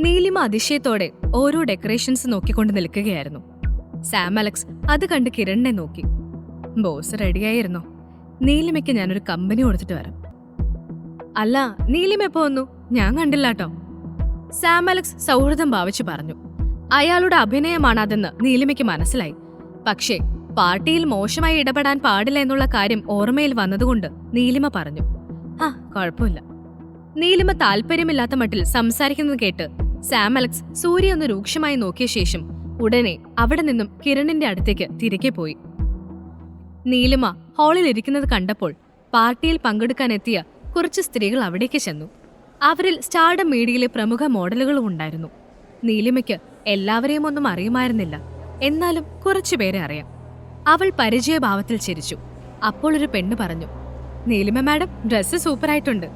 നീലിമ അതിശയത്തോടെ ഓരോ ഡെക്കറേഷൻസ് നോക്കിക്കൊണ്ട് നിൽക്കുകയായിരുന്നു. സാം അലക്സ് അത് കണ്ട് കിരണിനെ നോക്കി. ബോസ് റെഡിയായിരുന്നോ? നീലിമയ്ക്ക് ഞാനൊരു കമ്പനി കൊടുത്തിട്ട് വരാം. അല്ല, നീലിമ എപ്പോ വന്നു? ഞാൻ കണ്ടില്ലാട്ടോ. സാം അലക്സ് സൗഹൃദം ഭാവിച്ചു പറഞ്ഞു. അയാളുടെ അഭിനയമാണ് അതെന്ന് നീലിമയ്ക്ക് മനസ്സിലായി. പക്ഷേ പാർട്ടിയിൽ മോശമായി ഇടപെടാൻ പാടില്ല എന്നുള്ള കാര്യം ഓർമ്മയിൽ വന്നതുകൊണ്ട് നീലിമ പറഞ്ഞു, ആ കുഴപ്പമില്ല. നീലിമ താല്പര്യമില്ലാത്ത മട്ടിൽ സംസാരിക്കുന്നത് കേട്ട് സാം അലക്സ് സൂര്യ ഒന്ന് രൂക്ഷമായി നോക്കിയ ശേഷം ഉടനെ അവിടെ നിന്നും കിരണിന്റെ അടുത്തേക്ക് തിരികെ പോയി. നീലിമ ഹാളിൽ ഇരിക്കുന്നത് കണ്ടപ്പോൾ പാർട്ടിയിൽ പങ്കെടുക്കാനെത്തിയ കുറച്ച് സ്ത്രീകൾ അവിടേക്ക് ചെന്നു. അവരിൽ സ്റ്റാർഡം മീഡിയയിലെ പ്രമുഖ മോഡലുകളും ഉണ്ടായിരുന്നു. നീലിമയ്ക്ക് എല്ലാവരെയും ഒന്നും അറിയുമായിരുന്നില്ല, എന്നാലും കുറച്ചുപേരെ അറിയാം. അവൾ പരിചയഭാവത്തിൽ ചിരിച്ചു. അപ്പോൾ ഒരു പെണ്ണ് പറഞ്ഞു, നീലിമ മാഡം, ഡ്രസ്സ് സൂപ്പറായിട്ടുണ്ട്.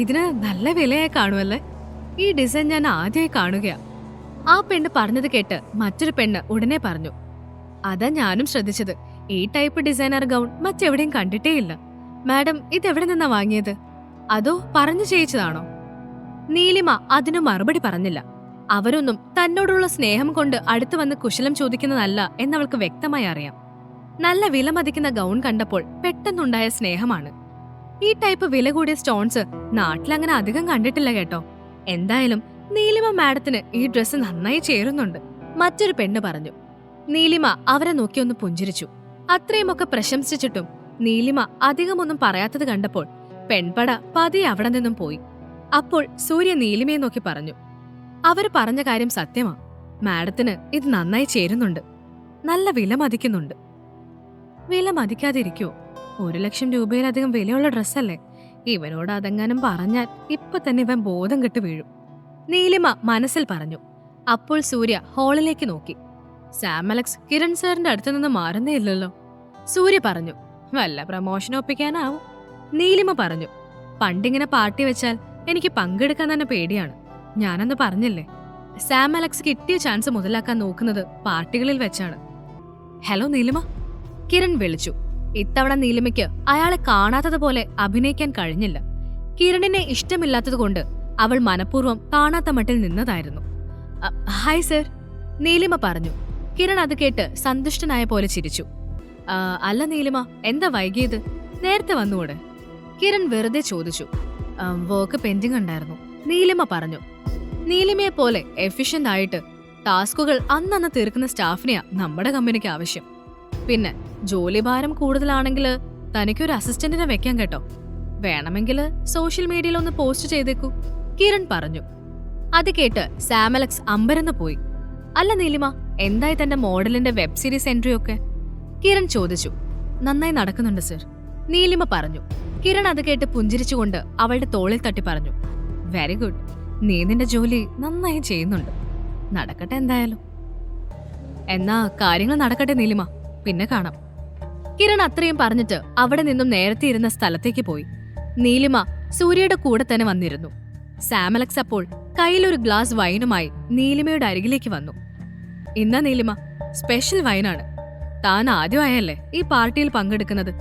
ഇതിന് നല്ല വിലയായി കാണുമല്ലേ? ഈ ഡിസൈൻ ഞാൻ ആദ്യമായി കാണുകയാ. ആ പെണ്ണ് പറഞ്ഞത് കേട്ട് മറ്റൊരു പെണ്ണ് ഉടനെ പറഞ്ഞു, അതാ ഞാനും ശ്രദ്ധിച്ചത്. ഈ ടൈപ്പ് ഡിസൈനർ ഗൗൺ മറ്റെവിടെയും കണ്ടിട്ടേയില്ല. മാഡം, ഇതെവിടെ നിന്നാ വാങ്ങിയത്? അതോ പറഞ്ഞു ചെയ്യിച്ചതാണോ? നീലിമ അതിനു മറുപടി പറഞ്ഞില്ല. അവരൊന്നും തന്നോടുള്ള സ്നേഹം കൊണ്ട് അടുത്തു വന്ന് കുശലം ചോദിക്കുന്നതല്ല എന്നവൾക്ക് വ്യക്തമായി അറിയാം. നല്ല വിലമതിക്കുന്ന ഗൗൺ കണ്ടപ്പോൾ പെട്ടെന്നുണ്ടായ സ്നേഹമാണ്. ഈ ടൈപ്പ് വില കൂടിയ സ്റ്റോൺസ് നാട്ടിലങ്ങനെ അധികം കണ്ടിട്ടില്ല കേട്ടോ. എന്തായാലും നീലിമ മാഡത്തിന് ഈ ഡ്രസ്സ് നന്നായി ചേരുന്നുണ്ട്, മറ്റൊരു പെണ്ണ് പറഞ്ഞു. നീലിമ അവരെ നോക്കി ഒന്ന് പുഞ്ചിരിച്ചു. അത്രയുമൊക്കെ പ്രശംസിച്ചിട്ടും നീലിമ അധികമൊന്നും പറയാത്തത് കണ്ടപ്പോൾ പെൺപട പതിയെ അവിടെ നിന്നും പോയി. അപ്പോൾ സൂര്യ നീലിമയെ നോക്കി പറഞ്ഞു, അവര് പറഞ്ഞ കാര്യം സത്യമാ. മാഡത്തിന് ഇത് നന്നായി ചേരുന്നുണ്ട്, നല്ല വില മതിക്കുന്നുണ്ട്. വില മതിക്കാതിരിക്കുവോ? 1,00,000 രൂപയിലധികം വിലയുള്ള ഡ്രസ്സല്ലേ? ഇവനോട് അതെങ്ങാനും പറഞ്ഞാൽ ഇപ്പൊ തന്നെ ഇവൻ ബോധം കെട്ട് വീഴും, നീലിമ മനസ്സിൽ പറഞ്ഞു. അപ്പോൾ സൂര്യ ഹാളിലേക്ക് നോക്കി. സാം അലക്സ് കിരൺ സാറിന്റെ അടുത്ത് നിന്ന് മാറുന്നേ ഇല്ലല്ലോ. സൂര്യ പറഞ്ഞു, വല്ല പ്രമോഷൻ ഒപ്പിക്കാനാവും. നീലിമ പറഞ്ഞു, പണ്ടിങ്ങനെ പാർട്ടി വെച്ചാൽ എനിക്ക് പങ്കെടുക്കാൻ തന്നെ പേടിയാണ്. ഞാനന്ന് പറഞ്ഞില്ലേ, സാം അലക്സ് കിട്ടിയ ചാൻസ് മുതലാക്കാൻ നോക്കുന്നത് പാർട്ടികളിൽ വെച്ചാണ്. ഹലോ നീലിമ, കിരൺ വിളിച്ചു. ഇത്തവണ നീലിമയ്ക്ക് അയാളെ കാണാത്തതുപോലെ അഭിനയിക്കാൻ കഴിഞ്ഞില്ല. കിരണിനെ ഇഷ്ടമില്ലാത്തതുകൊണ്ട് അവൾ മനഃപൂർവ്വം കാണാത്ത മട്ടിൽ നിന്നതായിരുന്നു. ഹായ് സർ, നീലിമ പറഞ്ഞു. കിരൺ അത് കേട്ട് സന്തുഷ്ടനായ പോലെ ചിരിച്ചു. അല്ല നീലിമ, എന്താ വൈകിയത്? നേരത്തെ വന്നുകൂടെ? കിരൺ വെറുതെ ചോദിച്ചു. വർക്ക് പെൻഡിങ് ഉണ്ടായിരുന്നു, നീലിമ പറഞ്ഞു. നീലിമയെ പോലെ എഫിഷ്യന്റ് ആയിട്ട് ടാസ്കുകൾ അന്നന്ന് തീർക്കുന്ന സ്റ്റാഫിനെയാ നമ്മുടെ കമ്പനിക്ക് ആവശ്യം. പിന്നെ ജോലിഭാരം കൂടുതലാണെങ്കിൽ തനിക്കൊരു അസിസ്റ്റന്റിനെ വെക്കാൻ കേട്ടോ. വേണമെങ്കിൽ സോഷ്യൽ മീഡിയയിൽ ഒന്ന് പോസ്റ്റ് ചെയ്തേക്കൂ, കിരൺ പറഞ്ഞു. അത് കേട്ട് സാം അലക്സ് അമ്പരന്ന് പോയി. അല്ല നീലിമ, എന്തായി തന്റെ മോഡലിന്റെ വെബ് സീരീസ് എൻട്രി ഒക്കെ? കിരൺ ചോദിച്ചു. നന്നായി നടക്കുന്നുണ്ട് സർ, നീലിമ പറഞ്ഞു. കിരൺ അത് കേട്ട് പുഞ്ചിരിച്ചുകൊണ്ട് അവളുടെ തോളിൽ തട്ടി പറഞ്ഞു, വെരി ഗുഡ്. നീ നിന്റെ ജോലി നന്നായി ചെയ്യുന്നുണ്ട്. നടക്കട്ടെ എന്തായാലും. എന്നാ കാര്യങ്ങൾ നടക്കട്ടെ നീലിമ, പിന്നെ കാണാം. കിരൺ അത്രയും പറഞ്ഞിട്ട് അവിടെ നിന്നും നേരത്തെ ഇരുന്ന സ്ഥലത്തേക്ക് പോയി. നീലിമ സൂര്യയുടെ കൂടെ തന്നെ വന്നിരുന്നു. സാം അലക്സ് അപ്പോൾ കയ്യിലൊരു ഗ്ലാസ് വൈനുമായി നീലിമയുടെ അരികിലേക്ക് വന്നു. ഇന്നാ നീലിമ, സ്പെഷ്യൽ വൈനാണ്. താൻ ആദ്യമായല്ലേ ഈ പാർട്ടിയിൽ പങ്കെടുക്കുന്നത്.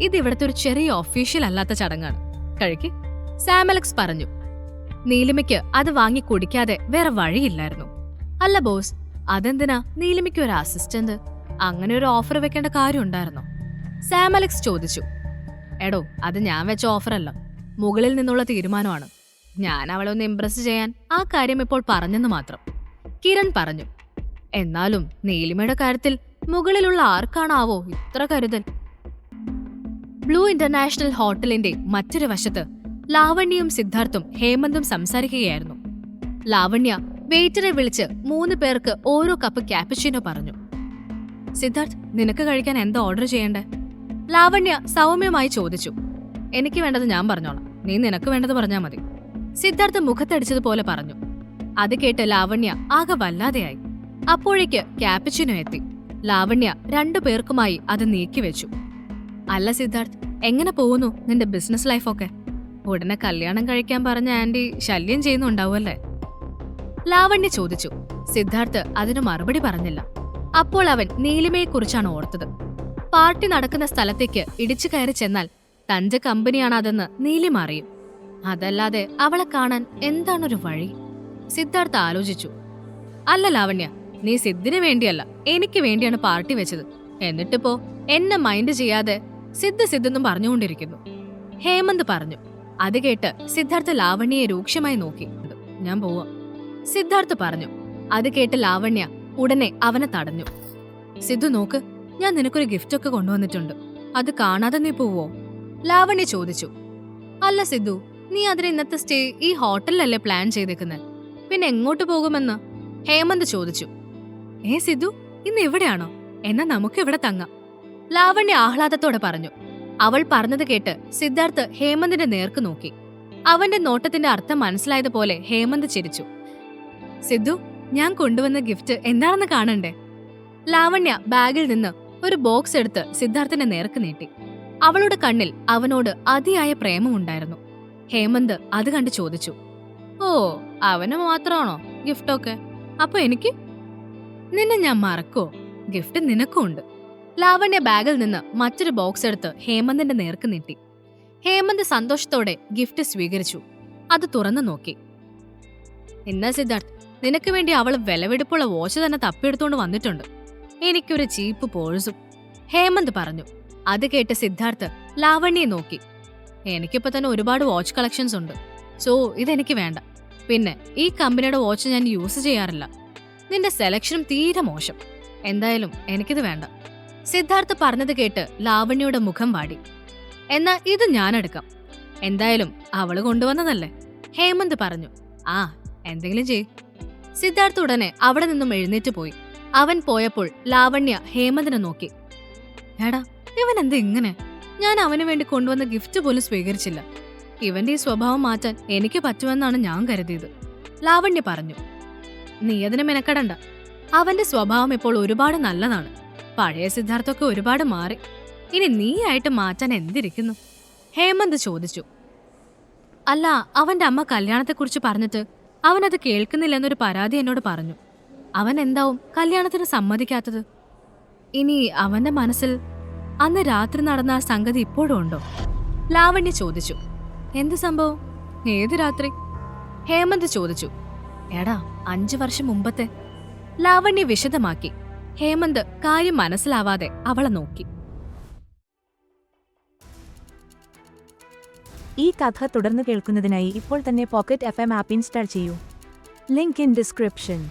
ഇത് ഇവിടുത്തെ ഒരു ചെറിയ ഒഫീഷ്യൽ അല്ലാത്ത ചടങ്ങാണ്. കഴിക്ക്, സാം അലക്സ് പറഞ്ഞു. നീലിമയ്ക്ക് അത് വാങ്ങി കുടിക്കാതെ വേറെ വഴിയില്ലായിരുന്നു. അല്ല ബോസ്, അതെന്തിനാ നീലിമയ്ക്ക് ഒരു അസിസ്റ്റന്റ്? അങ്ങനെ ഒരു ഓഫർ വെക്കേണ്ട കാര്യം ഉണ്ടായിരുന്നോ? സാം അലക്സ് ചോദിച്ചു. എടോ, അത് ഞാൻ വെച്ച ഓഫറല്ല, മുകളിൽ നിന്നുള്ള തീരുമാനമാണ്. ഞാൻ അവളെ ഒന്ന് ഇംപ്രസ് ചെയ്യാൻ ആ കാര്യം ഇപ്പോൾ പറഞ്ഞെന്ന് മാത്രം, കിരൺ പറഞ്ഞു. എന്നാലും നീലിമയുടെ കാര്യത്തിൽ മുകളിലുള്ള ആർക്കാണാവോ ഇത്ര കരുതൽ? ബ്ലൂ ഇന്റർനാഷണൽ ഹോട്ടലിന്റെ മറ്റൊരു വശത്ത് ലാവണ്യയും സിദ്ധാർത്ഥും ഹേമന്തും സംസാരിക്കുകയായിരുന്നു. ലാവണ്യ വെയിറ്ററെ വിളിച്ച് 3 പേർക്ക് ഓരോ കപ്പ് ക്യാപ്പുച്ചിനോ പറഞ്ഞു. സിദ്ധാർത്ഥ്, നിനക്ക് കഴിക്കാൻ എന്താ ഓർഡർ ചെയ്യണ്ടേ? ലാവണ്യ സൗമ്യമായി ചോദിച്ചു. എനിക്ക് വേണ്ടത് ഞാൻ പറഞ്ഞോളാം, നീ നിനക്ക് വേണ്ടത് പറഞ്ഞാൽ മതി, സിദ്ധാർത്ഥ് മുഖത്തടിച്ചതുപോലെ പറഞ്ഞു. അത് കേട്ട് ലാവണ്യ ആകെ വല്ലാതെയായി. അപ്പോഴേക്ക് ക്യാപ്പുച്ചിനോ എത്തി. ലാവണ്യ 2 പേർക്കുമായി അത് നീക്കിവെച്ചു. അല്ല സിദ്ധാർത്ഥ്, എങ്ങനെ പോകുന്നു നിന്റെ ബിസിനസ് ലൈഫൊക്കെ? ഉടനെ കല്യാണം കഴിക്കാൻ പറഞ്ഞ ആന്റി ശല്യം ചെയ്യുന്നുണ്ടാവുമല്ലേ? ലാവണ്യ ചോദിച്ചു. സിദ്ധാർത്ഥ് അതിനു മറുപടി പറഞ്ഞില്ല. അപ്പോൾ അവൻ നീലിമയെക്കുറിച്ചാണ് ഓർത്തത്. പാർട്ടി നടക്കുന്ന സ്ഥലത്തേക്ക് ഇടിച്ചു കയറി ചെന്നാൽ തന്റെ കമ്പനിയാണ് അതെന്ന് നീലിമ അറിയും. അതല്ലാതെ അവളെ കാണാൻ എന്താണൊരു വഴി? സിദ്ധാർത്ഥ ആലോചിച്ചു. അല്ല ലാവണ്യ, നീ സിദ്ധിന് വേണ്ടിയല്ല എനിക്ക് വേണ്ടിയാണ് പാർട്ടി വെച്ചത്. എന്നിട്ടിപ്പോ എന്നെ മൈൻഡ് ചെയ്യാതെ സിദ്ധെന്നും പറഞ്ഞുകൊണ്ടിരിക്കുന്നു. ഹേമന്ത് പറഞ്ഞു. അത് കേട്ട് സിദ്ധാർത്ഥ ലാവണ്യയെ രൂക്ഷമായി നോക്കി. ഞാൻ പോവാ, സിദ്ധാർത്ഥ പറഞ്ഞു. അത് കേട്ട് ലാവണ്യ ഉടനെ അവനെ തടഞ്ഞു. സിദ്ധു നോക്ക്, ഞാൻ നിനക്കൊരു ഗിഫ്റ്റ് ഒക്കെ കൊണ്ടുവന്നിട്ടുണ്ട്. അത് കാണാതെ നീ പോവോ? ലാവണ്യ ചോദിച്ചു. അല്ല സിദ്ധു, നീ അതിന് ഇന്നത്തെ സ്റ്റേ ഈ ഹോട്ടലിലല്ലേ പ്ലാൻ ചെയ്തേക്കുന്നത്, പിന്നെ എങ്ങോട്ട് പോകുമെന്ന് ഹേമന്ത് ചോദിച്ചു. സിദ്ധു, ഇന്ന് ഇവിടെയാണോ? എന്നാ നമുക്ക് ഇവിടെ തങ്ങാം, ലാവണ്യ ആഹ്ലാദത്തോടെ പറഞ്ഞു. അവൾ പറഞ്ഞത് കേട്ട് സിദ്ധാർത്ഥ് ഹേമന്തിന്റെ നേർക്ക് നോക്കി. അവന്റെ നോട്ടത്തിന്റെ അർത്ഥം മനസ്സിലായതുപോലെ ഹേമന്ത് ചിരിച്ചു. സിദ്ധു, ഞാൻ കൊണ്ടുവന്ന ഗിഫ്റ്റ് എന്താണെന്ന് കാണണ്ടേ? ലാവണ്യ ബാഗിൽ നിന്ന് ഒരു ബോക്സ് എടുത്ത് സിദ്ധാർത്ഥിന്റെ നേർക്ക് നീട്ടി. അവളുടെ കണ്ണിൽ അവനോട് അതിയായ പ്രേമമുണ്ടായിരുന്നു. ഹേമന്ത് അത് കണ്ട് ചോദിച്ചു. ഓ, അവന് മാത്രമാണോ ഗിഫ്റ്റൊക്കെ? അപ്പൊ എനിക്ക്? നിന്നെ ഞാൻ മറക്കോ? ഗിഫ്റ്റ് നിനക്കും ഉണ്ട്. ലാവണ്യ ബാഗിൽ നിന്ന് മറ്റൊരു ബോക്സ് എടുത്ത് ഹേമന്തിന്റെ നേർക്ക് നീട്ടി. ഹേമന്ത് സന്തോഷത്തോടെ ഗിഫ്റ്റ് സ്വീകരിച്ചു. അത് തുറന്നു നോക്കി. എന്നാ സിദ്ധാർത്ഥ്, നിനക്ക് വേണ്ടി അവൾ വിലവെടുപ്പുള്ള വാച്ച് തന്നെ തപ്പിയെടുത്തോണ്ട് വന്നിട്ടുണ്ട്. എനിക്കൊരു ചീപ്പ് പോഴ്സും, ഹേമന്ത് പറഞ്ഞു. അത് കേട്ട് സിദ്ധാർത്ഥ് ലാവണ്യെ നോക്കി. എനിക്കിപ്പോ തന്നെ ഒരുപാട് വാച്ച് കളക്ഷൻസ് ഉണ്ട്, സോ ഇതെനിക്ക് വേണ്ട. പിന്നെ ഈ കമ്പനിയുടെ വാച്ച് ഞാൻ യൂസ് ചെയ്യാറില്ല. നിന്റെ സെലക്ഷനും തീരെ മോശം. എന്തായാലും എനിക്കിത് വേണ്ട. സിദ്ധാർത്ഥ് പറഞ്ഞത് കേട്ട് ലാവണ്യയുടെ മുഖം വാടി. എന്നാ ഇത് ഞാനെടുക്കാം. എന്തായാലും അവള് കൊണ്ടുവന്നതല്ലേ, ഹേമന്ത് പറഞ്ഞു. ആ, എന്തെങ്കിലും ചെയ്. സിദ്ധാർത്ഥ് ഉടനെ അവിടെ നിന്നും എഴുന്നേറ്റ് പോയി. അവൻ പോയപ്പോൾ ലാവണ്യ ഹേമന്തിനെ നോക്കി. എടാ, ഇവൻ എന്താ ഇങ്ങനെ? ഞാൻ അവന് വേണ്ടി കൊണ്ടുവന്ന ഗിഫ്റ്റ് പോലും സ്വീകരിച്ചില്ല. ഇവന്റെ ഈ സ്വഭാവം മാറ്റാൻ എനിക്ക് പറ്റുമെന്നാണ് ഞാൻ കരുതിയത്, ലാവണ്യ പറഞ്ഞു. നീ അതിന് മെനക്കെടണ്ട. അവന്റെ സ്വഭാവം ഇപ്പോൾ ഒരുപാട് നല്ലതാണ്. പഴയ സിദ്ധാർത്ഥൊക്കെ ഒരുപാട് മാറി. ഇനി നീ ആയിട്ട് മാറ്റാൻ എന്തിരിക്കുന്നു, ഹേമന്ത് ചോദിച്ചു. അല്ല, അവന്റെ അമ്മ കല്യാണത്തെക്കുറിച്ച് പറഞ്ഞിട്ട് അവനത് കേൾക്കുന്നില്ലെന്നൊരു പരാതി എന്നോട് പറഞ്ഞു. അവൻ എന്താവും കല്യാണത്തിന് സമ്മതിക്കാത്തത്? ഇനി അവന്റെ മനസ്സിൽ അന്ന് രാത്രി നടന്ന ആ സംഗതി ഇപ്പോഴും ഉണ്ടോ, ലാവണ്യ ചോദിച്ചു. എന്ത് സംഭവം? ഏത് രാത്രി? ഹേമന്ത് ചോദിച്ചു. എടാ, 5 വർഷം മുമ്പത്തെ, ലാവണ്യ വിശദമാക്കി. ഹേമന്ത് കാര്യം മനസ്സിലാവാതെ അവളെ നോക്കി. ഈ കഥ തുടർന്ന് കേൾക്കുന്നതിനായി ഇപ്പോൾ തന്നെ പോക്കറ്റ് FM ആപ്പ് ഇൻസ്റ്റാൾ ചെയ്യൂ. Link in description.